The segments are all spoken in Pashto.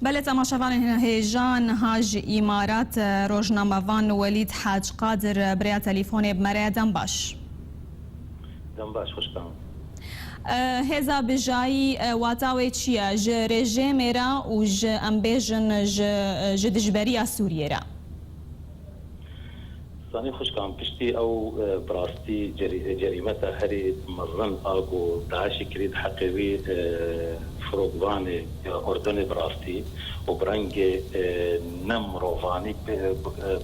بله تماشاوان هیجان هاج امارات روزنامه‌وان ولید حاج قادر برای تلفن بمره دنباش خوش کام هزا بجایی واتاوی چیه ج رژیم را و ج امبیجن ج دجبری سوریه را ثاني خوش كان بشتي او براستي جريمتها هري مرن اكو داعش كريد حقيقي فروغواني اردني براستي وبرنج نم روفاني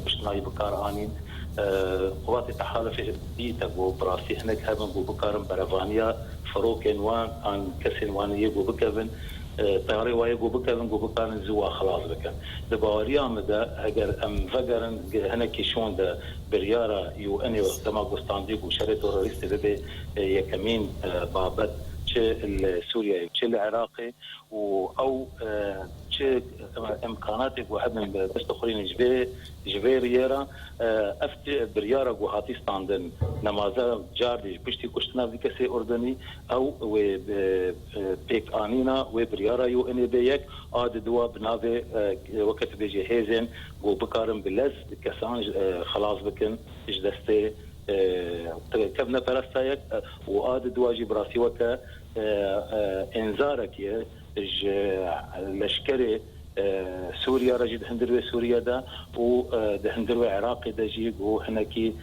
بشناي بكار انين قوات التحالف دي تبو براستي هناك هبن بو بكارن برافانيا فروكن وان ان كسن وان يجو بكفن طياري واي جو بكان زوا خلاص بكن دباريا مدى اگر ام فجرن هنا كيشون ده بريارا يو اني وقتما قسطاندي وشري تورست ببي يكمين بابت سوريا تش العراقي او تش امكاناتك واحد من بس تخرين جبيريرا افت بريارا وهاتي ستاندن نمازا جاردي بشتي كشتنا بكسي اردني او و بيك انينا و بريارا يو اني بيك اد دوا بنافي وقت بيجي هيزن و بكارم بلز كسان خلاص بكن جدستي كبنا برستايك واد دواجي براسي وكا انذارك يا لشكري سوريا رجد هندروي سوريا دا وده هندروي عراقي دا جيب وهناكي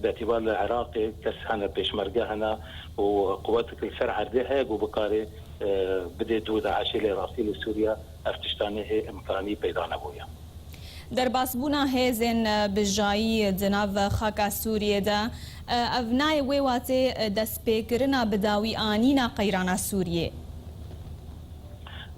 باعتبار العراقي كسهنا بيشمرقه هنا وقواتك الفرع عردها وبقاري بديت ودا عشي لراسي لسوريا افتشتاني هي امكاني بيدان ابويا در باسبونا هیزن بجایی دناو خاکا سوریه دا افنای ویواتی دسپیکرنا بداوی آنینا قیرانا سوریه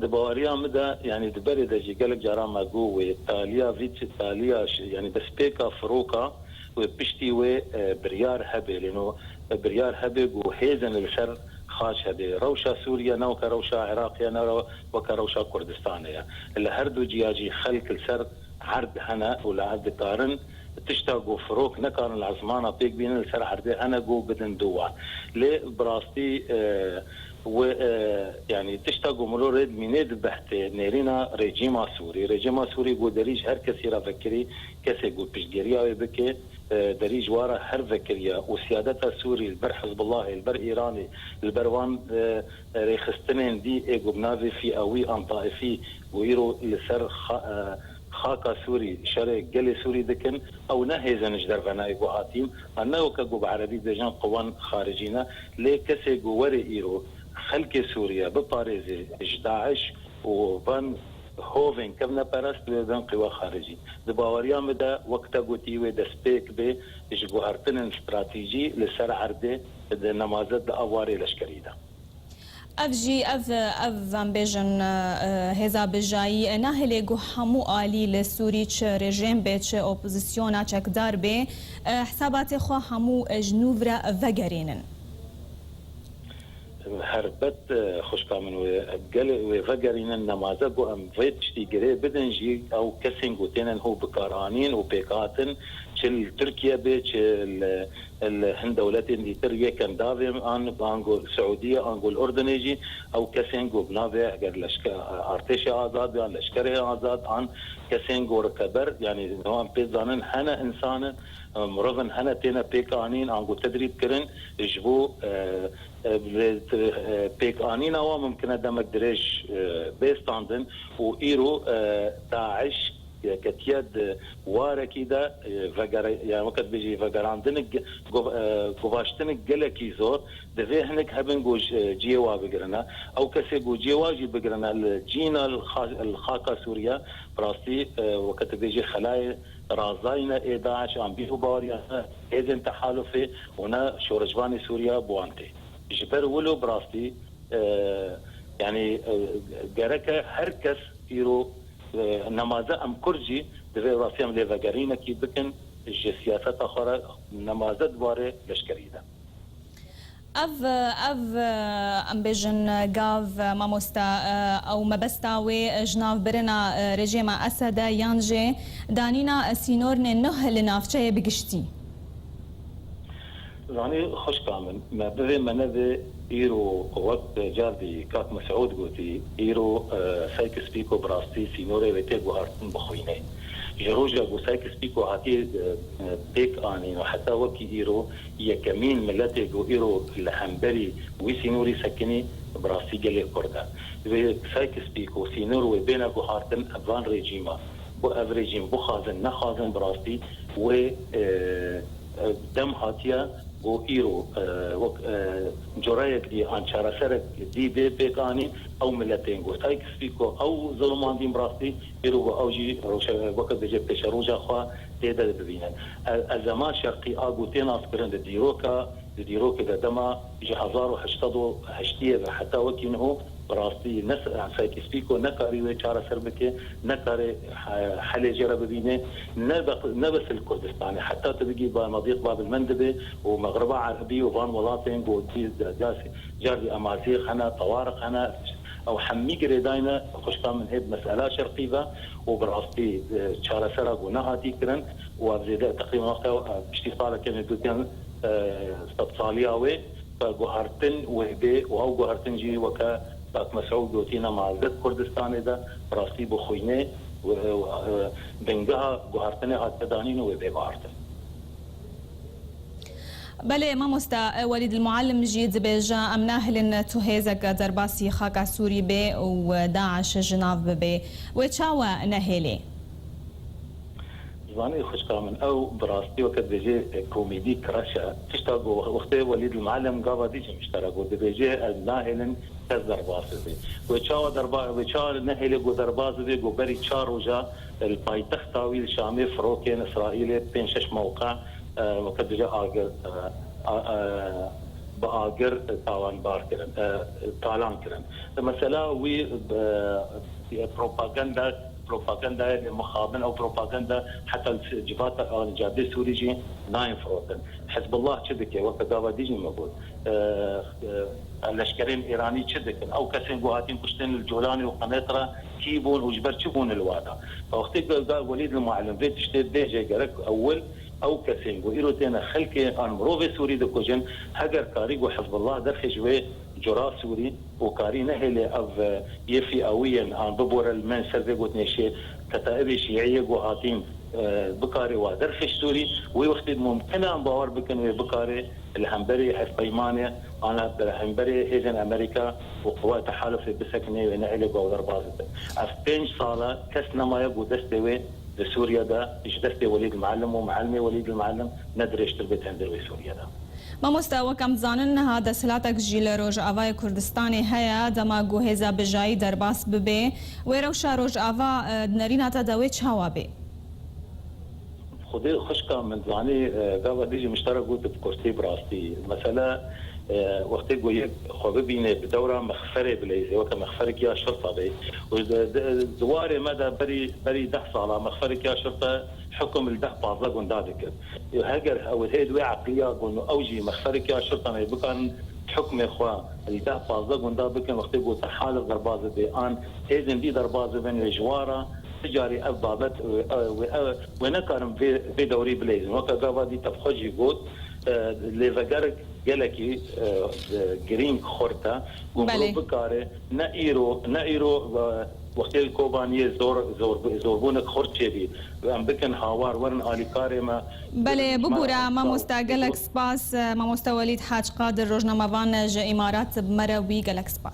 دباريا مدى يعني دبري دجي قالك جرام ماغو وتاليا فيتش تاليا يعني دسبيكا فروكا وبشتي و بريار هبه لانه بريار هبه وهيزن الشر خاش هبه روشا سوريا نو كروشا عراقيا نو وكروشا كردستانيا اللي هردو جياجي خلق السر عرض هنا ولا عرض قارن تشتاقوا فروك نكارن العزمانة بيك بين السر عرض هنا جو بدن دوان ليه براستي و يعني تشتاقوا مرورد منيد بحث نيرينا ريجيما سوري جو دريج هر كثيرة فكري كسي جو بشجريا بكي دريج وارا هر فكريا وسيادتها سوري البر حزب الله البر ايراني البروان ريخستنين دي ايجو بنافي في اوي ان طائفي ويرو لسر خاكا سوري شرق قلي سوري دكن او نهيزن جدر فناي جو هاتيم انه كجو بعربي دجان قوان خارجينا ليه كسي جو وري ايرو خلق سوريا بباريزي داعش وفان هوفن كفنا برست بين قوى خارجي دباوريا مدى وقتا قوتي ودسبيك بي جبو هرتن استراتيجي لسر عرده نمازد اواري لشكري ده اف ام بيجن هزا بجاي ناهلي جو حمو آلي لسوري چ رژیم به چ اپوزیسیونا چکدار به حسابات خو حمو جنوبرا وگرینن هربت خوش كامن وقال وفجرين النماذج وام فيتشتي جري بدنجي او كسين قوتين هو بكارانين وبيكاتن شل تركيا بيتش الهند دولتين دي تركيا كان دافي ان بانغو السعوديه انغو الاردن يجي او كسين جو بنافي قال لشكا ارتشي ازاد يعني لشكري ازاد عن كسين جو ركبر يعني نوع بيزانن هنا انسان مرغن هنا تينا بيكانين انغو تدريب كرن يجبو بيك آنينا وممكن دمك دريش بيستاندن وإيرو داعش كتياد وارا كده يعني وقت بيجي فقراندن قواشتن قلقي زور دفي هنك هبن قوش جيوا بقرنا أو كسي قو جيوا جي بقرنا الجينا الخاكا سوريا براستي وقت بيجي خلايا رازاينا إيه داعش عم بيهو باريا إذن تحالفي ونا شورجباني سوريا بوانتي جبر ولو براستي يعني جركه هركس يرو نمازه ام كرجي دفي راسيام لي فغارينا كي بكن سياسات اخرى نمازه دواره لشكريده اف ام بيجن غاف ماموستا او مبستاوي جناف برنا رجيم اسد يانجي دانينا سينورن نه لنافچه بگشتي يعني خوش كامل ما بغي ما نبي إيرو وقت جاردي كاك مسعود قوتي إيرو سايكس بيكو براستي سينوري ويتيجو هارتن بخويني جروجا بو سايكس بيكو هاتي بيك آني وحتى وكي إيرو يكمين ملتي جو إيرو لحنبري ويسينوري سكني براستي جلي كوردا سايكس بيكو سينورو وبينا جو هارتن أفان ريجيما بو أفريجيم بو خازن نخازن براستي و دم هاتيا بو إيرو جرايك دي عن شارسرك دي بيكاني أو ملتين جو سايكس بيكو أو ظلمان دي براستي إيرو أو جي وقت بيجي بشروجا خوا تيدا ببينا الزمان شرقي آغو تيناس كرن ديروكا دا دما جي هزارو هشتيه حتى وكينه براستي نس سايكس بيكو نكاري وشارة سربكي نكاري حالي جرى ببينه نبس الكردستاني حتى تبقي مضيق باب المندبة ومغربة عربي وفان ولاتين بودي جاسي جاردي أمازيغ هنا طوارق هنا أو حميق ريداينا خشكا من هيد مسألة شرقية وبراستي شارة سرق ونهاتي كرن وبزيادة تقريبا وقتها باشتفالة كان استبصالياوي فجوهرتن وهبي وأو جوهرتن جي وكا باك مسعود دوتينا مع زد كردستان ده براستي بخوينه بنجها جوهرتنه هاتدانين وهبي بارتن بله مامۆستا ولید المعلم جيد بيجا ام ناهلن تهيزك درباسي خاكا سوري بي وداعش جناف بي وچاوا نهلي زاني خوشكا من او براستي وقت بيجي كوميدي كراشا تشتاقو وقت وليد المعلم قابا ديجي مشتركو بيجي الناهلن كز درباسي بي وچاوا دربا وچا نهلي جو درباسي بي جو بري تشاروجا البايتخت طويل شامي فروكين اسرائيلي بين شش موقع وقت بيجي بآجر تاوان بار كرن تالان كرن مثلا وي بروباغندا مخابن او بروباغندا حتى الجبهات الجابيه السوريجي ناين فروتن حزب الله شدك وقت داوديجي موجود الاشكرين الايراني شدك او كسين جوهاتين كشتين الجولاني وقنيطره كيبون وجبر تشوفون الوادا فوقت قال وليد المعلم فيت اشتيت بيجي قالك اول او كسين وإيرو تينا خلكي ان مروفي سوري دكوجن هجر كاري وحزب الله درخش وي جرا سوري وكاري نهلي اف يفي قويا عن ببور المن سرفي قوت نشي كتائب شيعيه قوهاتين بكاري ودرخش سوري ويوقت ممكنه ان باور بكن بكاري الهمبري حف بيمانه انا الهمبري هيزن امريكا وقوات تحالف بسكني ونهلي قودر بازت افبين صاله كسنا ما يبو دستوي لسوريا ده اجدستي وليد المعلم ومعلمي وليد المعلم ندري اشتربت هندوي سوريا ده ما مستوى كم زانن هذا سلاتك جيل روج آوای كردستاني هيا دما جوهزا بجاي درباس ببي ويروشا روج آوا نرينا تداوي تشاوابي خدي خشكا من زاني قاوا ديجي مشترك قلت بكرسي براستي مثلا وقت يقول خوبي بيني بدورة مخفرة بليزي وقت مخفرك يا شرطة بي ودواري مدى بري دحص على مخفرك يا شرطة حكم الدح بازا قندادك هاجر او هيدوي عقلية قلنا اوجي مخفرك يا شرطة ما يبقى حكم اخوة الدح بازا قندادك وقت يقول تحالف دربازة بي ان هيزن دي دربازة بين الجوارة تجاري ابابت ونكرم في دوري بليزن وقت قابا دي تبخجي قد لفقرك جلكي جرين خورتا قوموا بكاره نائرو وقت الكوبانية زوربونك خورتشي بي ام بكن هاوار ورن آلي كاري ما بله ببورا ما مستقلك سباس ما مستوليد حاج قادر روجنا مفان امارات بمروي قلك سباس